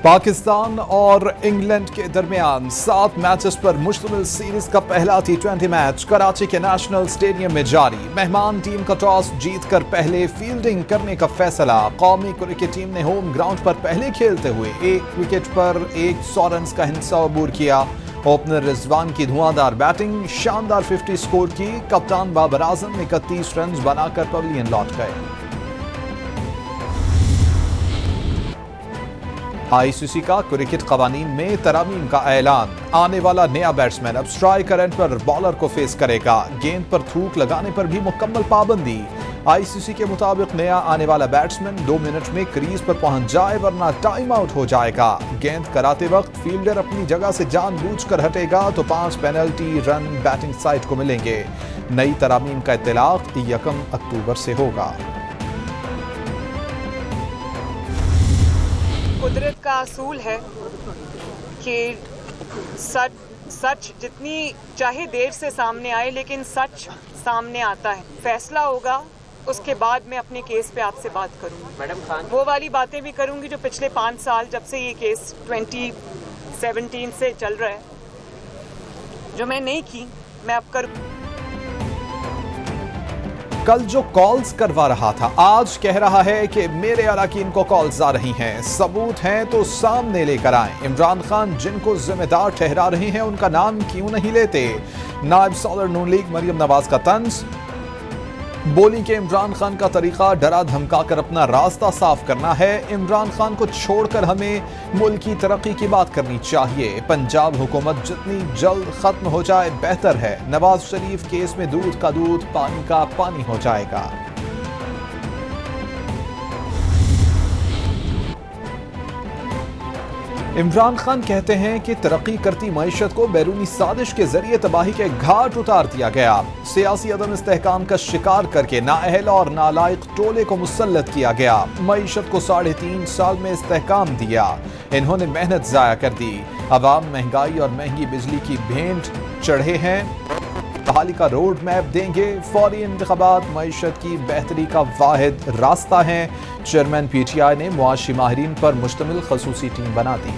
पाकिस्तान और इंग्लैंड के दरमियान 7 मैचेस पर मुश्तमिल सीरीज का पहला T20 मैच कराची के नेशनल स्टेडियम में जारी। मेहमान टीम का टॉस जीतकर पहले फील्डिंग करने का फैसला। कौमी क्रिकेट टीम ने होम ग्राउंड पर पहले खेलते हुए 1 विकेट पर 100 रन का हिस्सा अबूर किया। ओपनर रिजवान की धुआंधार बैटिंग, शानदार 50 स्कोर की। कप्तान बाबर आजम 31 रन बनाकर पवेलियन लौट गए। आईसीसी का क्रिकेट कवानीन में तरामीम का ऐलान। आने वाला नया बैट्समैन अब स्ट्राइकर एंड पर बॉलर को फेस करेगा। गेंद पर थूक लगाने पर भी मुकम्मल पाबंदी। आईसीसी के मुताबिक नया आने वाला बैट्समैन 2 मिनट में क्रीज पर पहुंच जाए वरना टाइम आउट हो जाएगा। गेंद कराते वक्त फील्डर अपनी जगह से जानबूझकर हटेगा तो 5 पेनल्टी रन बैटिंग साइड को मिलेंगे। नई तरामीम का इत्तलाक 1 अक्टूबर से होगा। कुदरत का असूल है कि सच जितनी चाहे देर से सामने आए लेकिन सच सामने आता है। फैसला होगा उसके बाद मैं अपने केस पे आपसे बात करूंगी। मैडम खान वो वाली बातें भी करूंगी जो पिछले 5 साल जब से ये केस 2017 से चल रहा है, जो मैं नहीं की मैं अब करूँ। कल जो कॉल्स करवा रहा था आज कह रहा है कि मेरे अराकीन को कॉल्स आ रही हैं, सबूत हैं तो सामने लेकर आएं। इमरान खान जिनको जिम्मेदार ठहरा रहे हैं उनका नाम क्यों नहीं लेते। नायब सदर नून लीग मरियम नवाज का तंज। बोली के इमरान खान का तरीका डरा धमका कर अपना रास्ता साफ करना है। इमरान खान को छोड़कर हमें मुल्क की तरक्की की बात करनी चाहिए। पंजाब हुकूमत जितनी जल्द खत्म हो जाए बेहतर है। नवाज शरीफ केस में दूध का दूध पानी का पानी हो जाएगा। इमरान खान कहते हैं कि तरक्की करती मईशत को बैरूनी साजिश के जरिए तबाही के घाट उतार दिया गया। सियासी अदम इस्तेहकाम का शिकार करके नाअहल और नालायक टोले को मुसल्लत किया गया। मईशत को 3.5 साल में इस्तेहकाम दिया, इन्होंने मेहनत जाया कर दी। अवाम महंगाई और महंगी बिजली की भेंट चढ़े हैं। बहाली का रोड मैप देंगे। फौरी इंतखाबात मईशत की बेहतरी का वाहिद रास्ता है। चेयरमैन पीटीआई ने मुआशी माहिरीन पर मुश्तमिल खसूसी टीम बना दी।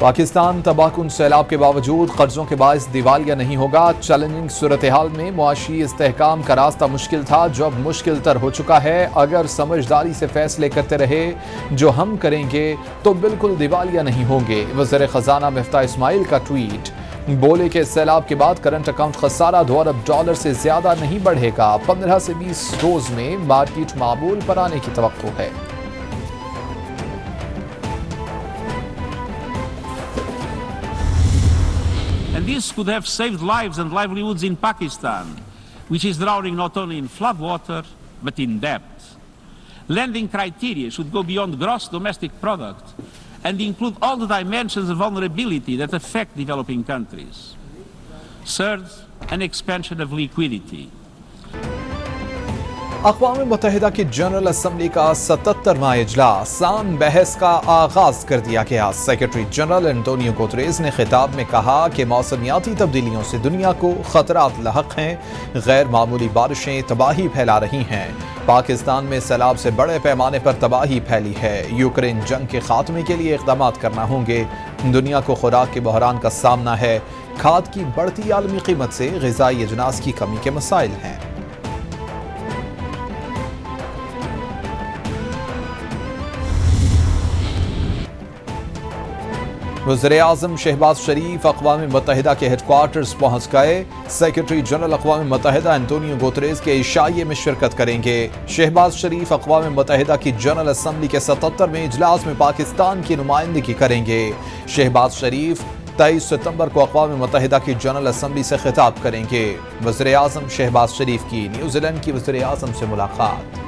पाकिस्तान तबाहकुन सैलाब के बावजूद कर्जों के बायस दिवालिया नहीं होगा। चैलेंजिंग सूरत हाल में मुआशी इस्तेहकाम का रास्ता मुश्किल था जो अब मुश्किल तर हो चुका है। अगर समझदारी से फैसले करते रहे जो हम करेंगे तो बिल्कुल दिवालिया नहीं होंगे। वज़ीर ख़ज़ाना मिफ्ताह इस्माइल का ट्वीट। बोले के सैलाब के बाद करंट अकाउंट खसारा $2 अरब से ज्यादा नहीं बढ़ेगा। 15 से 20 रोज में मार्केट मामूल पर आने की तवक्को है। And this could have saved lives and livelihoods in Pakistan, which is drowning not only in floodwater but in debt. Lending criteria should go beyond gross domestic product and include all the dimensions of vulnerability that affect developing countries. Third, an expansion of liquidity. अक़वाम मुत्तहिदा की general assembly का 77वां इजलास आम बहस का आगाज कर दिया गया। सेक्रेटरी जनरल एंटोनियो गुतरेस ने खिताब में कहा कि मौसमियाती तब्दीलियों से दुनिया को खतरात लाहक हैं। गैर मामूली बारिशें तबाही फैला रही हैं। पाकिस्तान में सैलाब से बड़े पैमाने पर तबाही फैली है। यूक्रेन जंग के खात्मे के लिए इक़दाम करना होंगे। दुनिया को खुराक के बहरान का सामना है। खाद की बढ़ती आलमी कीमत से ग़िज़ाई अजनास की कमी के मसाइल हैं। वज़ीर-ए-आज़म शहबाज शरीफ अक़वाम मुत्तहिदा के हेडक्वार्टर्स पहुँच गए। सेक्रेटरी जनरल अक़वाम मुत्तहिदा एंटोनियो गुतरेस के इशाये में शिरकत करेंगे। शहबाज शरीफ अक़वाम मुत्तहिदा की जनरल असम्बली के 77वें इजलास में पाकिस्तान की नुमाइंदगी करेंगे। शहबाज शरीफ 23 सितंबर को अक़वाम मुत्तहिदा की जनरल असम्बली से खिताब करेंगे। वज़ीर-ए-आज़म शहबाज शरीफ की न्यूजीलैंड की वज़ीर-ए-आज़म से मुलाकात।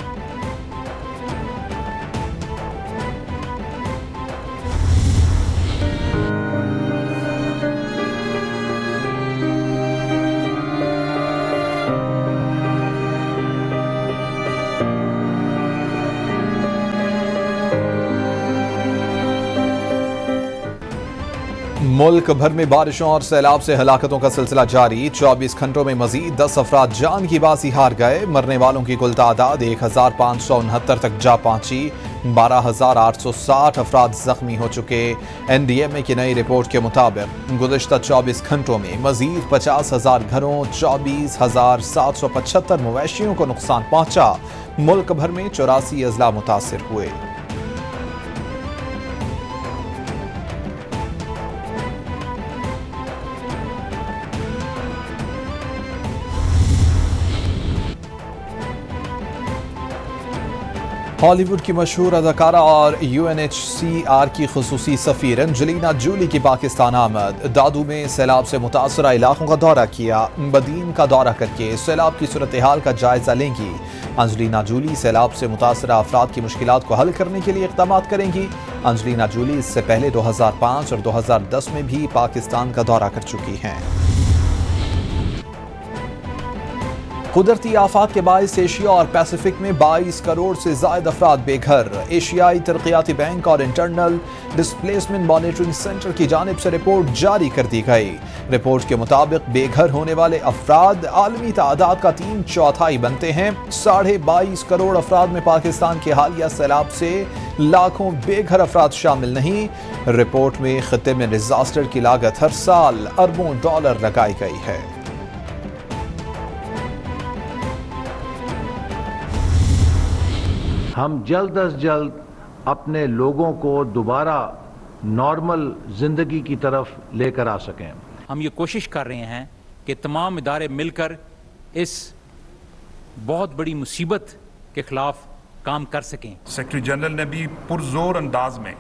मुल्क भर में बारिशों और सैलाब से हलाकतों का सिलसिला जारी। 24 घंटों में मजीद 10 अफराद जान की बाजी हार गए। मरने वालों की कुल तादाद 1569 तक जा पहुंची। 12,860 अफराद जख्मी हो चुके। NDMA की नई रिपोर्ट के मुताबिक गुज़िश्ता 24 घंटों में मजीद 50,000 घरों, 24,775 मवेशियों को नुकसान पहुंचा। मुल्क भर में 84 अजला मुतासिर हुए। हॉलीवुड की मशहूर अदाकारा और UNHCR की खुसूसी सफीर एंजेलिना जूली की पाकिस्तान आमद। दादू में सैलाब से मुतासरा इलाकों का दौरा किया। बदीन का दौरा करके सैलाब की सूरत हाल का जायजा लेंगी। एंजेलिना जूली सैलाब से मुतासरा अफराद की मुश्किलात को हल करने के लिए इक़दाम करेंगी। एंजेलिना जूली इससे पहले 2005 और 2010 में भी पाकिस्तान का दौरा कर चुकी हैं। कुदरती आफात के बाइस एशिया और पैसिफिक में 22 करोड़ से ज्यादा अफराद बेघर। एशियाई तरक्याती बैंक और इंटरनल डिस्प्लेसमेंट मॉनिटरिंग सेंटर की जानिब से रिपोर्ट जारी कर दी गई। रिपोर्ट के मुताबिक बेघर होने वाले अफराद आलमी तादाद का 3/4 बनते हैं। 22.5 करोड़ अफराद में पाकिस्तान के हालिया सैलाब से लाखों बेघर अफराद शामिल नहीं। रिपोर्ट में खित्ते में डिजास्टर की लागत हर साल अरबों डॉलर लगाई गई है। हम जल्द अज जल्द अपने लोगों को दोबारा नॉर्मल जिंदगी की तरफ लेकर आ सकें। हम ये कोशिश कर रहे हैं कि तमाम इदारे मिलकर इस बहुत बड़ी मुसीबत के खिलाफ काम कर सकें। सेक्रेटरी जनरल ने भी पुरजोर अंदाज में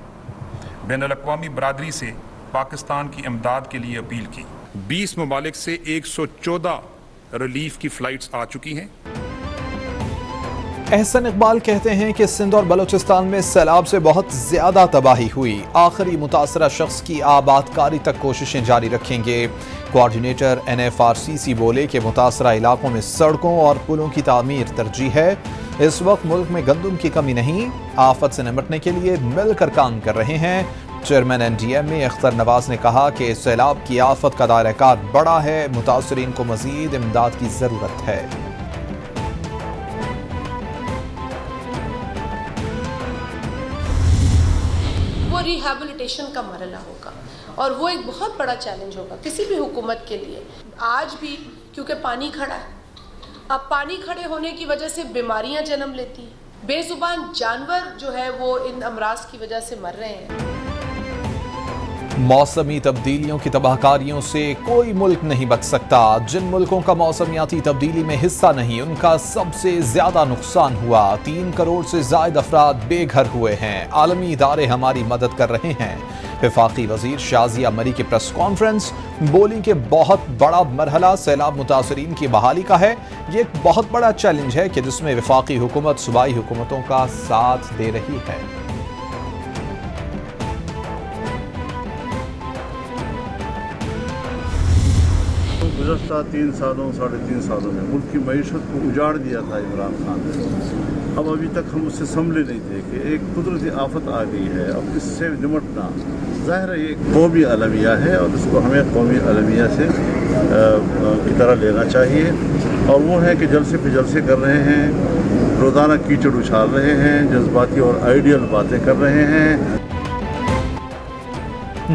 बैनुल-अक़वामी बरादरी से पाकिस्तान की इमदाद के लिए अपील की। 20 ममालिक से 114 रिलीफ की फ्लाइट्स आ चुकी हैं। एहसन इकबाल कहते हैं कि सिंध और बलूचिस्तान में सैलाब से बहुत ज्यादा तबाही हुई। आखिरी मुतासरा शख्स की आबादकारी तक कोशिशें जारी रखेंगे। कोऑर्डिनेटर NFRCC बोले कि मुतासरा इलाकों में सड़कों और पुलों की तामीर तरजीह है। इस वक्त मुल्क में गंदम की कमी नहीं। आफत से निपटने के लिए मिलकर काम कर रहे हैं। चेयरमैन NDMA अख्तर नवाज ने कहा कि सैलाब की आफत का दायरा-ए-कार बड़ा है। मुतासरीन को मजीद इमदाद की जरूरत है। रिहैबिलिटेशन का मरला होगा और वो एक बहुत बड़ा चैलेंज होगा किसी भी हुकूमत के लिए। आज भी क्योंकि पानी खड़ा है, अब पानी खड़े होने की वजह से बीमारियां जन्म लेती हैं। बेजुबान जानवर जो है वो इन अमराज की वजह से मर रहे हैं। मौसमी तब्दीलियों की तबाहकारियों से कोई मुल्क नहीं बच सकता। जिन मुल्कों का मौसमियाती तब्दीली में हिस्सा नहीं, उनका सबसे ज्यादा नुकसान हुआ। 3 करोड़ से ज्यादा अफराद बेघर हुए हैं। आलमी इदारे हमारी मदद कर रहे हैं। वफाकी वजीर शाजिया मरी की प्रेस कॉन्फ्रेंस बोली कि बहुत बड़ा मरहला सैलाब मुतासरीन की बहाली का है। ये एक बहुत बड़ा चैलेंज है कि जिसमें वफाकी हुकूमत सूबाई हुकूमतों का साथ दे रही है। गुज़श्ता 3 सालों 3.5 सालों में मुल्क की मईशत को उजाड़ दिया था इमरान खान ने। अब अभी तक हम उससे संभले नहीं थे कि एक कुदरती आफत आ गई है। अब इससे निपटना ज़ाहिर है ये कौमी अलमिया है और इसको हमें कौमी अलमिया से की तरह लेना चाहिए। और वो है कि जलसे पे जलसे कर रहे हैं, रोज़ाना कीचड़ उछाल रहे हैं, जज्बाती और आइडियल बातें कर रहे हैं।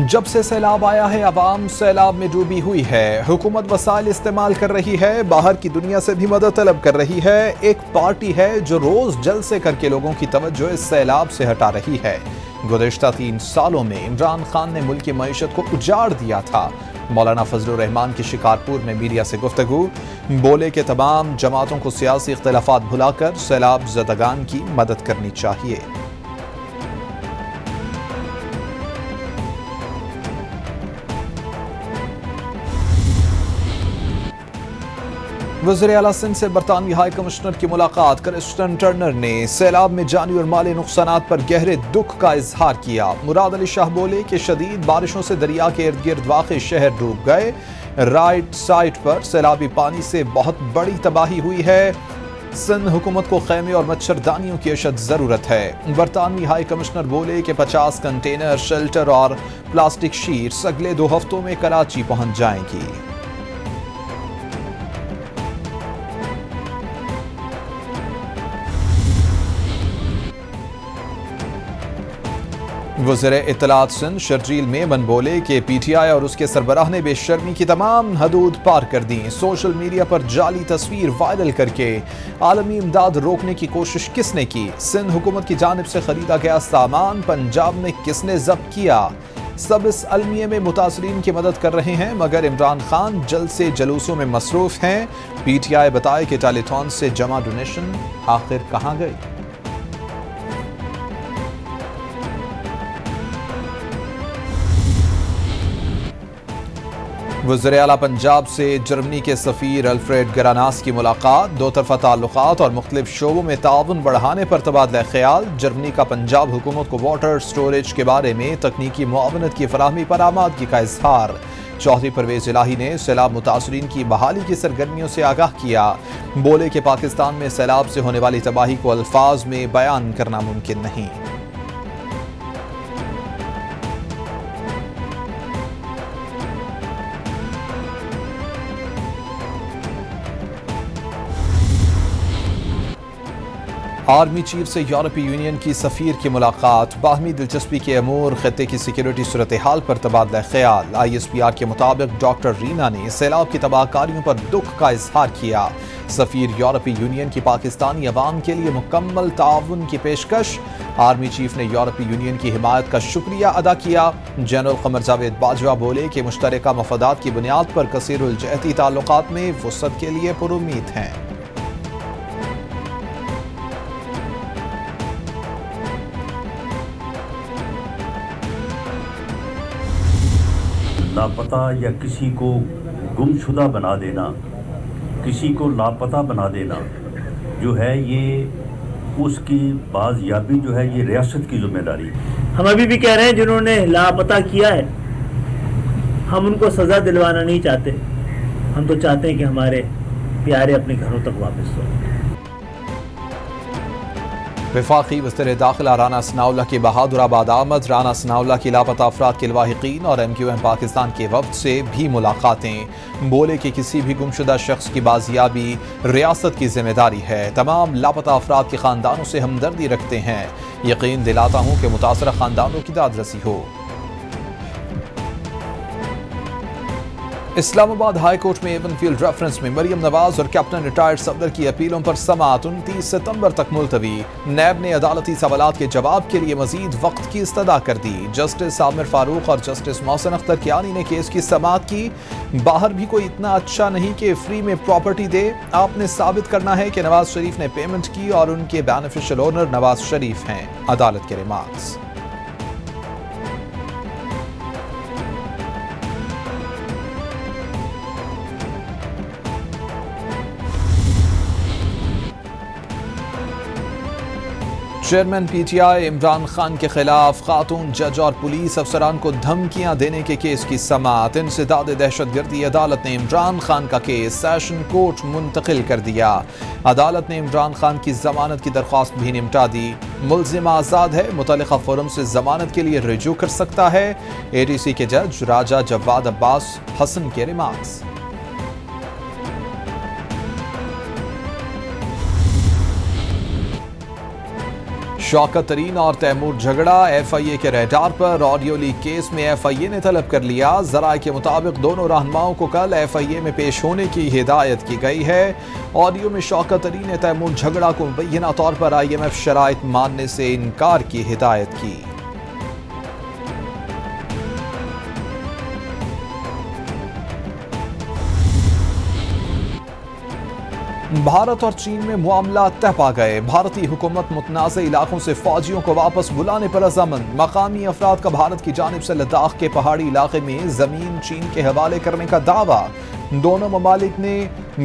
जब से सैलाब आया है अवाम सैलाब में डूबी हुई है। हुकूमत वसाइल इस्तेमाल कर रही है, बाहर की दुनिया से भी मदद तलब कर रही है। एक पार्टी है जो रोज जलसे करके लोगों की तवज्जो इस सैलाब से हटा रही है। गुज़िश्ता 3 सालों में इमरान खान ने मुल्क की मईशत को उजाड़ दिया था। मौलाना फजलुर रहमान की शिकारपुर में मीडिया से गुफ्तगू बोले कि तमाम जमातों को सियासी इख्तिलाफात भुलाकर सैलाब ज़दगान की मदद करनी चाहिए। वज़ीर आला सिंध से बरतानवी हाई कमिश्नर की मुलाकात। क्रिस्टन टर्नर ने सैलाब में जानी और माली नुकसानात पर गहरे दुख का इजहार किया। मुराद अली शाह बोले कि शदीद बारिशों से दरिया के इर्द गिर्द वाक़े शहर डूब गए। राइट साइड पर सैलाबी पानी से बहुत बड़ी तबाही हुई है। سندھ حکومت کو خیمے اور مچھردانیوں کی اشد ضرورت ہے۔ برطانوی ہائی کمشنر بولے کہ 50 کنٹینر شیلٹر اور پلاسٹک شیٹس اگلے 2 ہفتوں میں کراچی پہنچ جائیں گی۔ وزیر اطلاعات سندھ شرجیل میمن بولے کہ پی ٹی آئی اور اس کے سربراہ نے بے شرمی کی تمام حدود پار کر دیں۔ سوشل میڈیا پر جعلی تصویر وائرل کر کے عالمی امداد روکنے کی کوشش کس نے کی؟ سندھ حکومت کی جانب سے خریدا گیا سامان پنجاب میں کس نے ضبط کیا؟ سب اس المیے میں متاثرین کی مدد کر رہے ہیں مگر عمران خان جلسے جلوسوں میں مصروف ہیں۔ پی ٹی آئی بتائے کہ ٹیلی تھون سے جمع ڈونیشن آخر کہاں گئی؟ وزیر اعلیٰ پنجاب سے جرمنی کے سفیر الفریڈ گراناس کی ملاقات، 2 طرفہ تعلقات اور مختلف شعبوں میں تعاون بڑھانے پر تبادلہ خیال۔ جرمنی کا پنجاب حکومت کو واٹر سٹوریج کے بارے میں تکنیکی معاونت کی فراہمی پر آمادگی کا اظہار۔ چودھری پرویز الہی نے سیلاب متاثرین کی بحالی کی سرگرمیوں سے آگاہ کیا، بولے کہ پاکستان میں سیلاب سے ہونے والی تباہی کو الفاظ میں بیان کرنا ممکن نہیں۔ آرمی چیف سے یورپی یونین کی سفیر کی ملاقات، باہمی دلچسپی کے امور، خطے کی سیکیورٹی صورتحال پر تبادلہ خیال۔ آئی ایس پی آر کے مطابق ڈاکٹر رینا نے سیلاب کی تباہ کاریوں پر دکھ کا اظہار کیا۔ سفیر یورپی یونین کی پاکستانی عوام کے لیے مکمل تعاون کی پیشکش۔ آرمی چیف نے یورپی یونین کی حمایت کا شکریہ ادا کیا۔ جنرل قمر جاوید باجوہ بولے کہ مشترکہ مفادات کی بنیاد پر کثیر الجہتی تعلقات میں وسعت کے لیے پر امید ہیں۔ لاپتہ یا کسی کو گمشدہ بنا دینا، کسی کو لاپتہ بنا دینا جو ہے یہ اس کی بازیابی جو ہے یہ ریاست کی ذمہ داری۔ ہم ابھی بھی کہہ رہے ہیں جنہوں نے لاپتہ کیا ہے ہم ان کو سزا دلوانا نہیں چاہتے، ہم تو چاہتے ہیں کہ ہمارے پیارے اپنے گھروں تک واپس ہوں۔ وفاقی وزیر داخلہ رانا ثناءاللہ کی بہادر آباد آمد، رانا ثناءاللہ کی لاپتہ افراد کے لواحقین اور ایم کیو ایم پاکستان کے وفد سے بھی ملاقاتیں۔ بولے کہ کسی بھی گمشدہ شخص کی بازیابی ریاست کی ذمہ داری ہے، تمام لاپتہ افراد کے خاندانوں سے ہمدردی رکھتے ہیں، یقین دلاتا ہوں کہ متاثرہ خاندانوں کی داد رسی ہو۔ اسلام آباد ہائی کورٹ میں ایون فیلڈ ریفرنس میں مریم نواز اور کیپٹن ریٹائرڈ صفدر کی اپیلوں پر سماعت 29 ستمبر تک ملتوی۔ نیب نے عدالتی سوالات کے جواب کے لیے مزید وقت کی استدعا کر دی۔ جسٹس عامر فاروق اور جسٹس محسن اختر کیانی نے کیس کی سماعت کی۔ باہر بھی کوئی اتنا اچھا نہیں کہ فری میں پراپرٹی دے، آپ نے ثابت کرنا ہے کہ نواز شریف نے پیمنٹ کی اور ان کے بینیفیشل اونر نواز شریف ہیں، عدالت کے remarks. Chairman P T I Imran Khan کے خلاف خاتون جج اور پولیس افسران کو دھمکیاں دینے کے کیس کی سماعت۔ انسداد دہشت گردی عدالت نے عمران خان کا کیس سیشن کورٹ منتقل کر دیا۔ عدالت نے عمران خان کی ضمانت کی درخواست بھی نمٹا دی۔ ملزم آزاد ہے، متعلقہ فورم سے ضمانت کے لیے رجوع کر سکتا ہے۔ اے ٹی سی کے جج راجہ جواد عباس حسن کے ریمارکس۔ شوکت ترین اور تیمور جھگڑا، ایف آئی اے کے ریڈار پر۔ آڈیو لیک کیس میں ایف آئی اے نے طلب کر لیا۔ ذرائع کے مطابق دونوں رہنماؤں کو کل ایف آئی اے میں پیش ہونے کی ہدایت کی گئی ہے۔ آڈیو میں شوکت ترین نے تیمور جھگڑا کو مبینہ طور پر آئی ایم ایف شرائط ماننے سے انکار کی ہدایت کی۔ بھارت اور چین میں معاملات طے پا گئے۔ بھارتی حکومت متنازع علاقوں سے فوجیوں کو واپس بلانے پر رضامند۔ مقامی افراد کا بھارت کی جانب سے لداخ کے پہاڑی علاقے میں زمین چین کے حوالے کرنے کا دعویٰ۔ دونوں ممالک نے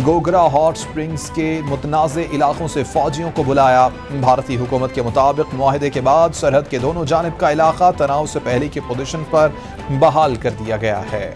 گوگرا ہاٹ سپرنگز کے متنازع علاقوں سے فوجیوں کو بلایا۔ بھارتی حکومت کے مطابق معاہدے کے بعد سرحد کے دونوں جانب کا علاقہ تناؤ سے پہلے کی پوزیشن پر بحال کر دیا گیا ہے۔